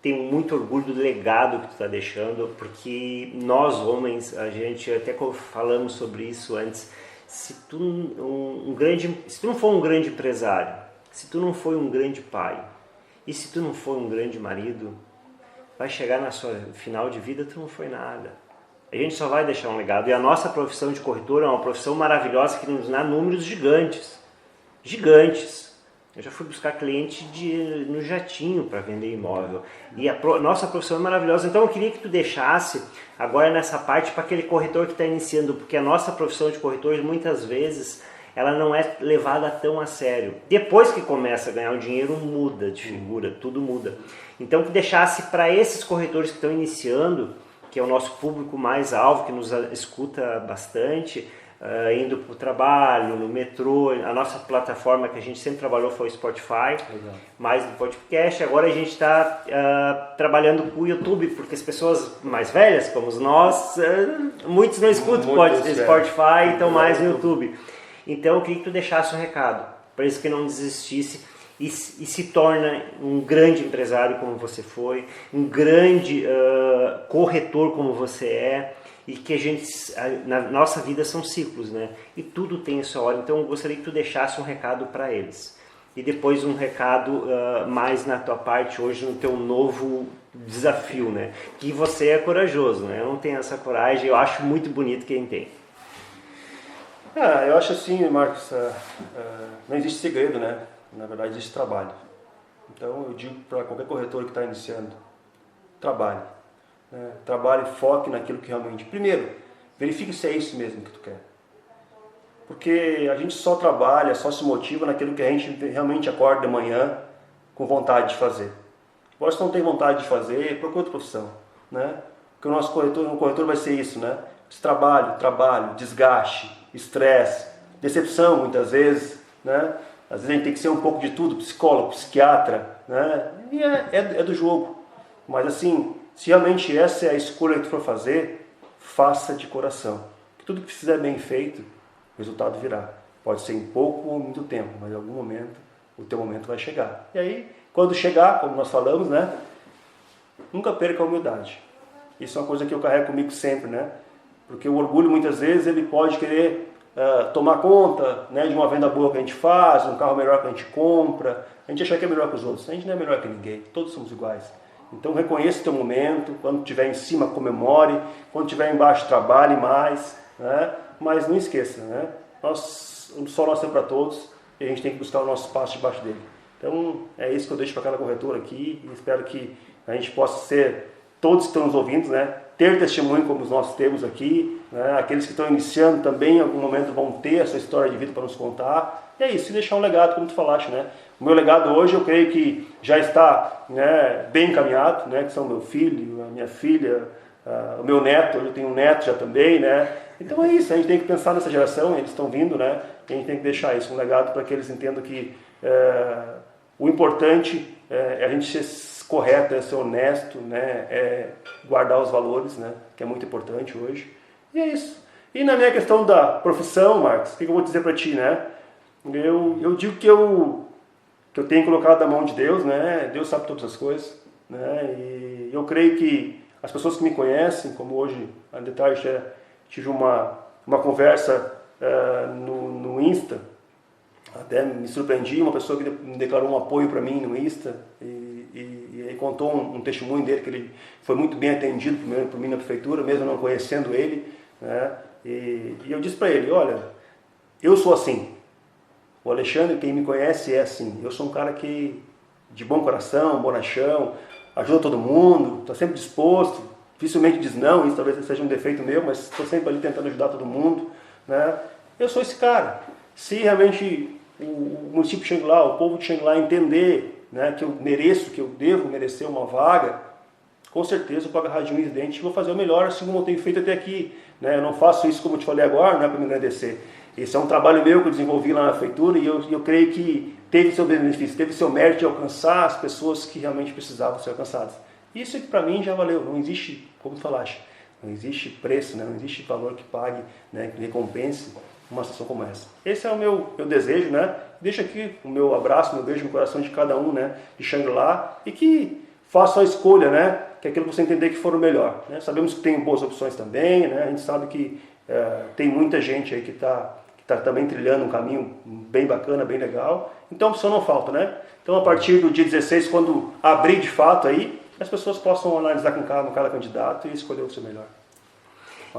Tenho muito orgulho do legado que tu está deixando, porque nós homens, a gente até falamos sobre isso antes, se tu não for um grande empresário, se tu não for um grande pai, e se tu não for um grande marido, vai chegar na sua final de vida, tu não foi nada. A gente só vai deixar um legado, e a nossa profissão de corretor é uma profissão maravilhosa que nos dá números gigantes, gigantes. Eu já fui buscar cliente no jatinho para vender imóvel. E nossa profissão é maravilhosa. Então eu queria que tu deixasse agora nessa parte para aquele corretor que está iniciando, porque a nossa profissão de corretor muitas vezes ela não é levada tão a sério. Depois que começa a ganhar o dinheiro, muda de figura, tudo muda. Então que deixasse para esses corretores que estão iniciando, que é o nosso público mais alvo, que nos escuta bastante, indo para o trabalho, no metrô. A nossa plataforma que a gente sempre trabalhou foi o Spotify, mais do podcast. Agora a gente está trabalhando com o YouTube, porque as pessoas mais velhas, como nós, muitos não escutam Spotify e estão mais no YouTube. Então eu queria que tu deixasse um recado para eles que não desistissem e se torna um grande empresário como você foi, um grande corretor como você é. E que na nossa vida são ciclos, né? E tudo tem a sua hora. Então eu gostaria que tu deixasse um recado para eles. E depois um recado mais na tua parte hoje, no teu novo desafio, né? Que você é corajoso, né? Eu não tenho essa coragem, eu acho muito bonito quem tem. Eu acho assim, Marcos, não existe segredo, né? Na verdade existe trabalho. Então eu digo para qualquer corretor que está iniciando, trabalhe. Trabalhe e foque naquilo que realmente... Primeiro, verifique se é isso mesmo que tu quer. Porque a gente só trabalha, só se motiva naquilo que a gente realmente acorda de manhã com vontade de fazer. Agora, se não tem vontade de fazer, procura outra profissão, né? Porque o nosso corretor vai ser isso, né? Trabalho, desgaste, estresse, decepção muitas vezes, né? Às vezes a gente tem que ser um pouco de tudo, psicólogo, psiquiatra, né? E é do jogo. Mas assim... Se realmente essa é a escolha que tu for fazer, faça de coração. Tudo que fizer bem feito, o resultado virá. Pode ser em pouco ou muito tempo, mas em algum momento, o teu momento vai chegar. E aí, quando chegar, como nós falamos, né? Nunca perca a humildade. Isso é uma coisa que eu carrego comigo sempre, né? Porque o orgulho, muitas vezes, ele pode querer tomar conta, né, de uma venda boa que a gente faz, um carro melhor que a gente compra. A gente acha que é melhor que os outros. A gente não é melhor que ninguém. Todos somos iguais. Então reconheça o teu momento, quando estiver em cima comemore, quando estiver embaixo trabalhe mais, né? Mas não esqueça, né? O sol nós temos para todos e a gente tem que buscar o nosso espaço debaixo dele. Então é isso que eu deixo para cada corretor aqui e espero que a gente possa ser, todos que estão nos ouvindo, né? Ter testemunho como nós temos aqui, né? Aqueles que estão iniciando também em algum momento vão ter essa história de vida para nos contar. E é isso, e deixar um legado, como tu falaste, né? O meu legado hoje eu creio que já está, né, bem encaminhado, né? Que são meu filho, a minha filha, o meu neto, hoje eu tenho um neto já também, né? Então é isso, a gente tem que pensar nessa geração, eles estão vindo, né? E a gente tem que deixar isso, um legado para que eles entendam que o importante é a gente ser correto, é ser honesto, né? É guardar os valores, né? Que é muito importante hoje. E é isso. E na minha questão da profissão, Marcos, o que eu vou dizer para ti, né? Eu digo que eu tenho colocado na mão de Deus, né? Deus sabe todas as coisas, né? E eu creio que as pessoas que me conhecem, como hoje, a detalhe, tive uma conversa no Insta, até me surpreendi, uma pessoa que me declarou um apoio para mim no Insta, e aí contou um testemunho dele que ele foi muito bem atendido por mim na prefeitura, mesmo não conhecendo ele, né? E eu disse para ele, olha, eu sou assim. O Alexandre, quem me conhece, é assim. Eu sou um cara que de bom coração, bonachão, ajuda todo mundo, está sempre disposto, dificilmente diz não, isso talvez seja um defeito meu, mas estou sempre ali tentando ajudar todo mundo, né? Eu sou esse cara. Se realmente o município de Xangri-Lá, o povo de Xangri-Lá entender, né, que eu mereço, que eu devo merecer uma vaga, com certeza eu pago a Rádio Incidente e vou fazer o melhor, assim como eu tenho feito até aqui, né? Eu não faço isso como eu te falei agora, não é para me agradecer. Esse é um trabalho meu que eu desenvolvi lá na prefeitura e eu creio que teve seu benefício, teve seu mérito de alcançar as pessoas que realmente precisavam ser alcançadas. Isso aqui para mim já valeu, não existe, como tu falaste, não existe preço, né? Não existe valor que pague, né, que recompense uma situação como essa. Esse é o meu desejo, né? Deixo aqui o meu abraço, meu beijo no coração de cada um, né, de Xangri-Lá, e que faça a escolha, né, que é aquilo que você entender que for o melhor, né? Sabemos que tem boas opções também, né? A gente sabe que tem muita gente aí que está também trilhando um caminho bem bacana, bem legal. Então a opção não falta, né? Então a partir do dia 16, quando abrir de fato aí, as pessoas possam analisar com calma cada candidato e escolher o seu melhor.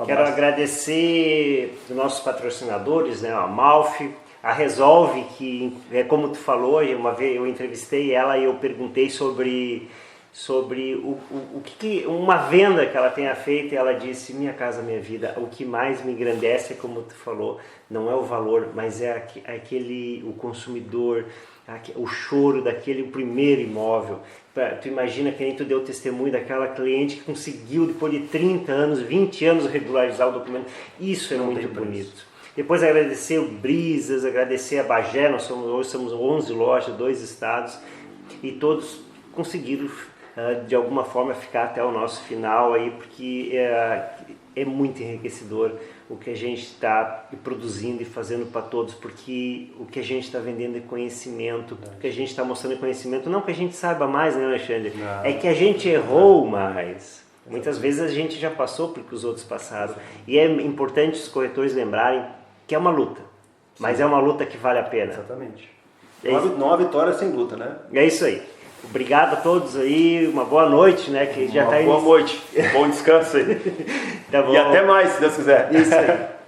Quero agradecer os nossos patrocinadores, né, a Malfi, a Resolve, que é como tu falou, uma vez eu entrevistei ela e eu perguntei sobre o que uma venda que ela tenha feito, e ela disse: minha casa, minha vida, o que mais me engrandece, como tu falou, não é o valor, mas é o consumidor, o choro daquele primeiro imóvel. Tu imagina que nem tu deu testemunho daquela cliente que conseguiu, depois de 30 anos, 20 anos, regularizar o documento. Isso é muito bonito. Depois agradecer o Brisas, agradecer a Bagé, hoje somos 11 lojas, 2 estados, e todos conseguiram de alguma forma ficar até o nosso final aí, porque é muito enriquecedor o que a gente está produzindo e fazendo para todos, porque o que a gente está vendendo é conhecimento, o que a gente está mostrando é conhecimento, não que a gente saiba mais, né, Alexandre? Não, é que a gente errou mais. Muitas vezes a gente já passou porque os outros passaram. E é importante os corretores lembrarem que é uma luta, mas é uma luta que vale a pena. Exatamente. Não há vitória sem luta, né? É isso aí. Obrigado a todos aí, uma boa noite, né? Que já tá boa noite, bom descanso aí. Tá bom. E até mais, se Deus quiser. Isso aí.